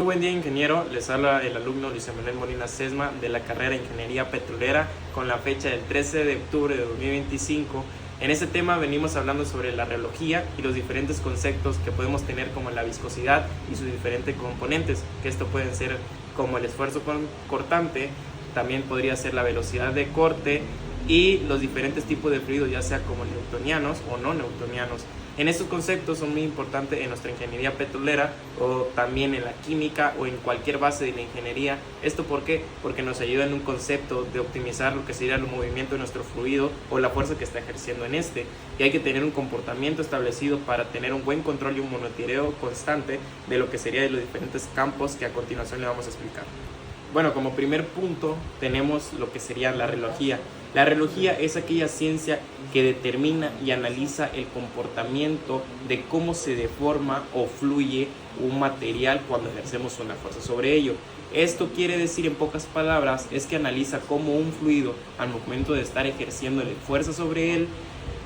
Muy buen día, ingeniero. Les habla el alumno Luis Emanuel Molina Sesma de la carrera de Ingeniería Petrolera con la fecha del 13 de octubre de 2025. En este tema venimos hablando sobre la rheología y los diferentes conceptos que podemos tener como la viscosidad y sus diferentes componentes, que esto pueden ser como el esfuerzo cortante, también podría ser la velocidad de corte y los diferentes tipos de fluidos, ya sea como newtonianos o no newtonianos. En estos conceptos son muy importantes en nuestra ingeniería petrolera o también en la química o en cualquier base de la ingeniería. ¿Esto por qué? Porque nos ayuda en un concepto de optimizar lo que sería el movimiento de nuestro fluido o la fuerza que está ejerciendo en este. Y hay que tener un comportamiento establecido para tener un buen control y un monitoreo constante de lo que sería de los diferentes campos que a continuación le vamos a explicar. Bueno, como primer punto tenemos lo que sería la rheología. La rheología es aquella ciencia que determina y analiza el comportamiento de cómo se deforma o fluye un material cuando ejercemos una fuerza sobre ello. Esto quiere decir, en pocas palabras, es que analiza cómo un fluido al momento de estar ejerciéndole fuerza sobre él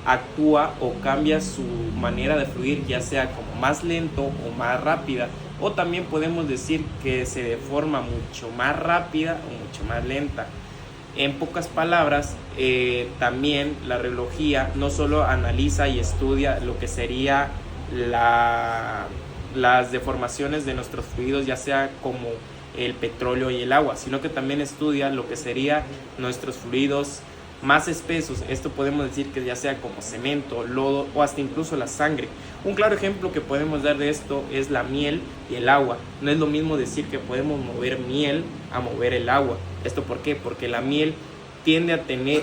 actúa o cambia su manera de fluir, ya sea como más lento o más rápida, o también podemos decir que se deforma mucho más rápida o mucho más lenta. En pocas palabras, también la rheología no solo analiza y estudia lo que sería las deformaciones de nuestros fluidos, ya sea como el petróleo y el agua, sino que también estudia lo que sería nuestros fluidos más espesos. Esto podemos decir que ya sea como cemento, lodo o hasta incluso la sangre. Un claro ejemplo que podemos dar de esto es la miel y el agua. No es lo mismo decir que podemos mover miel a mover el agua. ¿Esto por qué? Porque la miel tiende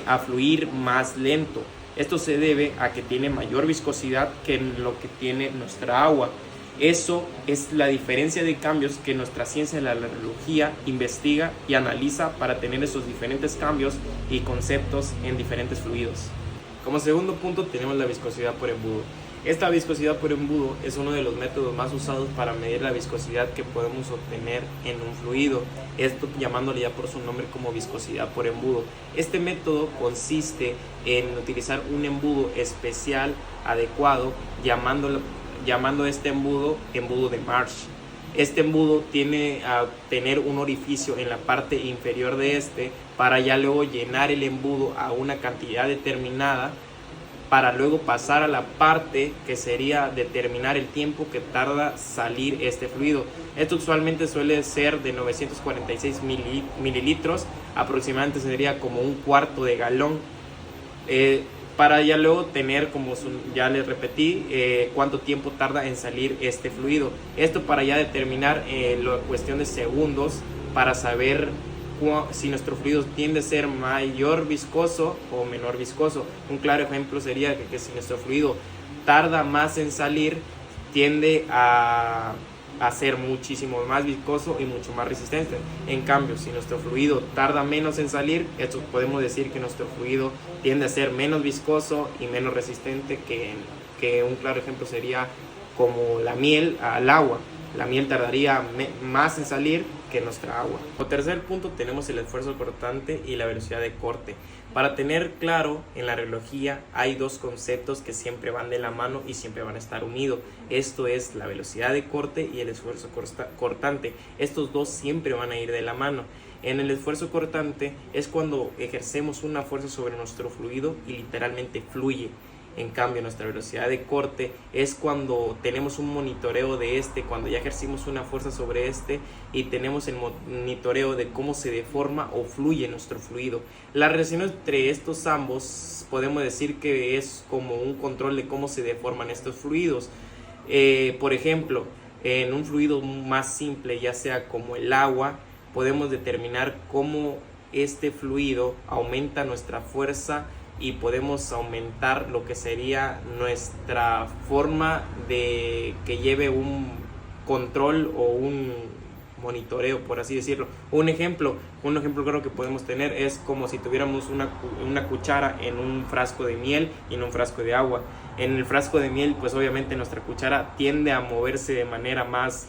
a fluir más lento. Esto se debe a que tiene mayor viscosidad que lo que tiene nuestra agua. Eso es la diferencia de cambios que nuestra ciencia de la rheología investiga y analiza para tener esos diferentes cambios y conceptos en diferentes fluidos. Como segundo punto tenemos la viscosidad por embudo. Esta viscosidad por embudo es uno de los métodos más usados para medir la viscosidad que podemos obtener en un fluido, esto llamándole ya por su nombre como viscosidad por embudo. Este método consiste en utilizar un embudo especial adecuado, llamando este embudo de Marsh. Este embudo tiene a tener un orificio en la parte inferior de este para ya luego llenar el embudo a una cantidad determinada para luego pasar a la parte que sería determinar el tiempo que tarda salir este fluido. Esto usualmente suele ser de 946 mililitros, aproximadamente sería como un cuarto de galón. Para ya luego tener, como ya les repetí, cuánto tiempo tarda en salir este fluido. Esto para ya determinar la cuestión de segundos para saber si nuestro fluido tiende a ser mayor viscoso o menor viscoso. Un claro ejemplo sería que si nuestro fluido tarda más en salir, tiende a ser muchísimo más viscoso y mucho más resistente. En cambio, si nuestro fluido tarda menos en salir, esto podemos decir que nuestro fluido tiende a ser menos viscoso y menos resistente, que un claro ejemplo sería como la miel al agua. La miel tardaría más en salir que nuestra agua. Como tercer punto tenemos el esfuerzo cortante y la velocidad de corte. Para tener claro, en la rheología hay dos conceptos que siempre van de la mano y siempre van a estar unidos. Esto es la velocidad de corte y el esfuerzo cortante. Estos dos siempre van a ir de la mano. En el esfuerzo cortante es cuando ejercemos una fuerza sobre nuestro fluido y literalmente fluye. En cambio, nuestra velocidad de corte es cuando tenemos un monitoreo de cuando ya ejercimos una fuerza sobre y tenemos el monitoreo de cómo se deforma o fluye nuestro fluido. La relación entre estos ambos podemos decir que es como un control de cómo se deforman estos fluidos. Por ejemplo, en un fluido más simple, ya sea como el agua, podemos determinar cómo este fluido aumenta nuestra fuerza y podemos aumentar lo que sería nuestra forma de que lleve un control o un monitoreo, por así decirlo. Un ejemplo claro que podemos tener es como si tuviéramos una cuchara en un frasco de miel y en un frasco de agua. En el frasco de miel, pues obviamente nuestra cuchara tiende a moverse de manera más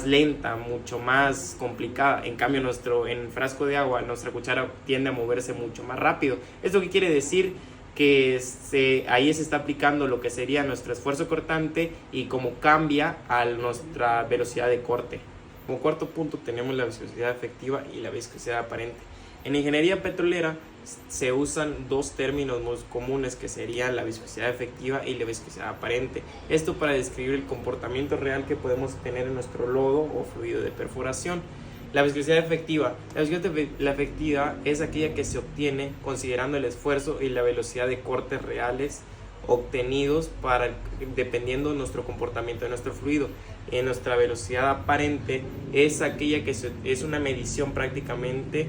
lenta, mucho más complicada. En cambio, en el frasco de agua, nuestra cuchara tiende a moverse mucho más rápido. ¿Esto qué quiere decir? Que ahí se está aplicando lo que sería nuestro esfuerzo cortante y cómo cambia a nuestra velocidad de corte. Como cuarto punto tenemos la viscosidad efectiva y la viscosidad aparente. En ingeniería petrolera se usan dos términos muy comunes que serían la viscosidad efectiva y la viscosidad aparente. Esto para describir el comportamiento real que podemos tener en nuestro lodo o fluido de perforación. La viscosidad efectiva. La efectiva es aquella que se obtiene considerando el esfuerzo y la velocidad de cortes reales obtenidos dependiendo de nuestro comportamiento de nuestro fluido. En nuestra velocidad aparente es aquella que es una medición prácticamente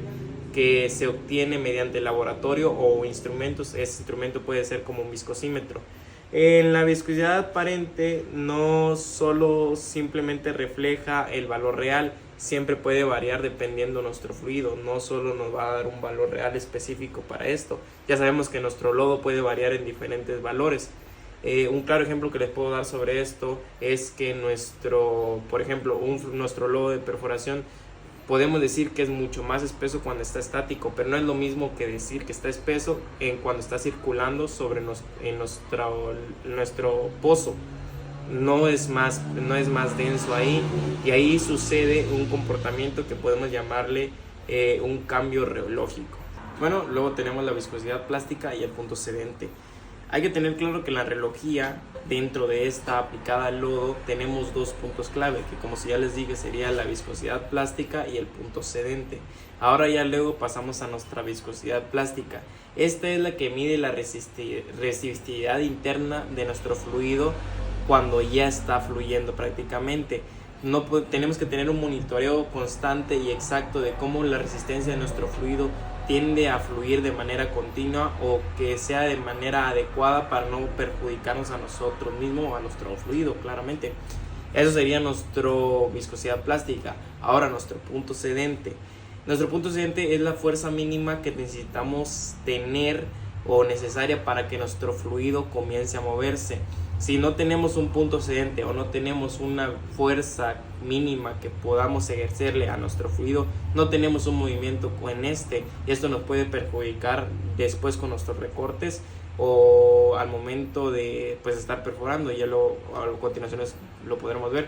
que se obtiene mediante laboratorio o instrumentos. Ese instrumento puede ser como un viscosímetro. En la viscosidad aparente no solo simplemente refleja el valor real, siempre puede variar dependiendo de nuestro fluido, no solo nos va a dar un valor real específico para esto. Ya sabemos que nuestro lodo puede variar en diferentes valores. Un claro ejemplo que les puedo dar sobre esto es que por ejemplo, nuestro lodo de perforación podemos decir que es mucho más espeso cuando está estático, pero no es lo mismo que decir que está espeso cuando está circulando en nuestro pozo. No es más denso ahí, y ahí sucede un comportamiento que podemos llamarle un cambio reológico. Bueno, luego tenemos la viscosidad plástica y el punto cedente. Hay que tener claro que en la reología, dentro de esta aplicada al lodo, tenemos dos puntos clave, que como ya les dije sería la viscosidad plástica y el punto cedente. Ahora ya luego pasamos a nuestra viscosidad plástica. Esta es la que mide la resistividad interna de nuestro fluido cuando ya está fluyendo prácticamente. Tenemos que tener un monitoreo constante y exacto de cómo la resistencia de nuestro fluido tiende a fluir de manera continua o que sea de manera adecuada para no perjudicarnos a nosotros mismos o a nuestro fluido, claramente. Eso sería nuestra viscosidad plástica. Ahora nuestro punto cedente. Nuestro punto cedente es la fuerza mínima que necesitamos tener o necesaria para que nuestro fluido comience a moverse. Si no tenemos un punto cedente o no tenemos una fuerza mínima que podamos ejercerle a nuestro fluido, no tenemos un movimiento en y esto nos puede perjudicar después con nuestros recortes o al momento de estar perforando. Ya a continuación lo podremos ver.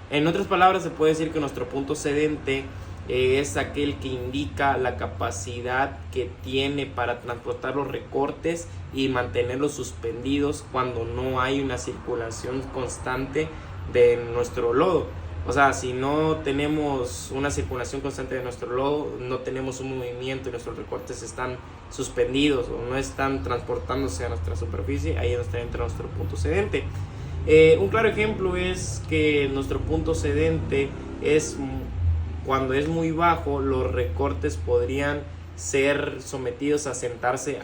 En otras palabras, se puede decir que nuestro punto cedente es aquel que indica la capacidad que tiene para transportar los recortes y mantenerlos suspendidos cuando no hay una circulación constante de nuestro lodo. O sea, si no tenemos una circulación constante de nuestro lodo, no tenemos un movimiento y nuestros recortes están suspendidos o no están transportándose a nuestra superficie, ahí es donde entra nuestro punto cedente. Un claro ejemplo es que nuestro punto cedente es cuando es muy bajo, los recortes podrían ser sometidos a sentarse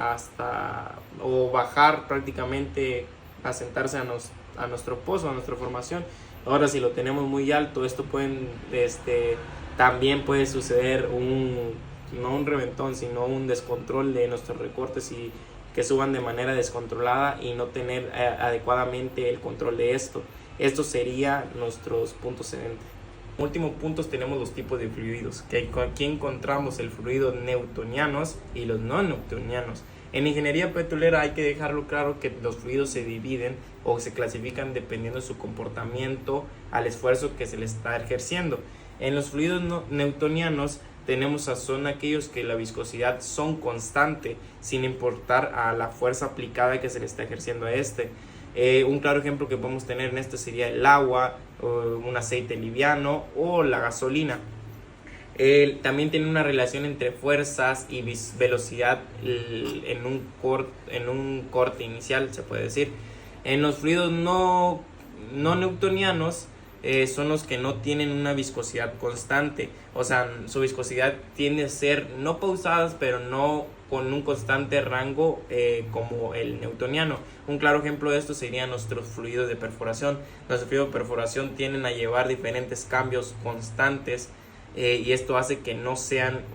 o bajar prácticamente a sentarse a nuestro pozo, a nuestra formación. Ahora, si lo tenemos muy alto, esto también puede suceder no un reventón, sino un descontrol de nuestros recortes y que suban de manera descontrolada y no tener adecuadamente el control de esto. Estos serían nuestros puntos cedentes. Últimos puntos tenemos los tipos de fluidos, que aquí encontramos el fluido newtonianos y los no newtonianos. En ingeniería petrolera hay que dejarlo claro que los fluidos se dividen o se clasifican dependiendo de su comportamiento al esfuerzo que se le está ejerciendo. En los fluidos newtonianos son aquellos que la viscosidad son constante sin importar a la fuerza aplicada que se le está ejerciendo a un claro ejemplo que podemos tener en esto sería el agua, un aceite liviano o la gasolina. También tiene una relación entre fuerzas y velocidad en un corte inicial, se puede decir. En los fluidos no newtonianos son los que no tienen una viscosidad constante, o sea, su viscosidad tiende a ser no pausadas, pero no con un constante rango como el newtoniano. Un claro ejemplo de esto serían nuestros fluidos de perforación. Nuestros fluidos de perforación tienden a llevar diferentes cambios constantes y esto hace que no sean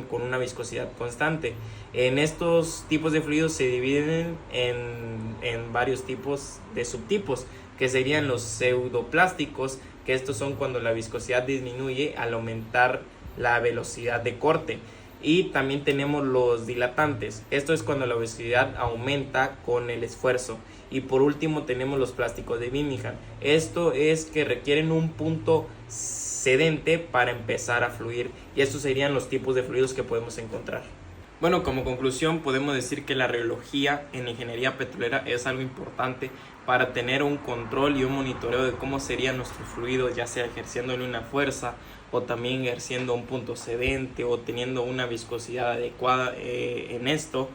con una viscosidad constante. En estos tipos de fluidos se dividen en varios tipos de subtipos, que serían los pseudoplásticos, que estos son cuando la viscosidad disminuye al aumentar la velocidad de corte. Y también tenemos los dilatantes, esto es cuando la viscosidad aumenta con el esfuerzo. Y por último tenemos los plásticos de Birmingham, esto es que requieren un punto sedente para empezar a fluir, y estos serían los tipos de fluidos que podemos encontrar. Bueno, como conclusión podemos decir que la rheología en ingeniería petrolera es algo importante para tener un control y un monitoreo de cómo serían nuestros fluidos, ya sea ejerciéndole una fuerza o también ejerciendo un punto sedente o teniendo una viscosidad adecuada en esto,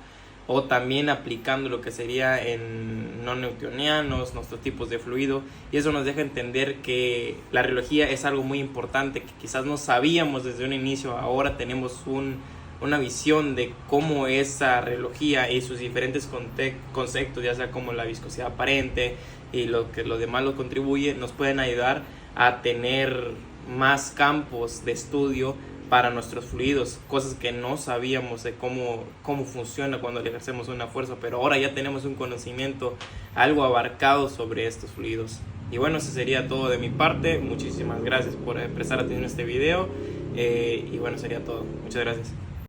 o también aplicando lo que sería en no newtonianos, nuestros tipos de fluido, y eso nos deja entender que la rheología es algo muy importante que quizás no sabíamos desde un inicio. Ahora tenemos una visión de cómo esa rheología y sus diferentes conceptos, ya sea como la viscosidad aparente y lo que lo demás lo contribuye, nos pueden ayudar a tener más campos de estudio para nuestros fluidos, cosas que no sabíamos de cómo funciona cuando le ejercemos una fuerza, pero ahora ya tenemos un conocimiento algo abarcado sobre estos fluidos. Y bueno, eso sería todo de mi parte. Muchísimas gracias por prestar atención a este video, y bueno, sería todo. Muchas gracias.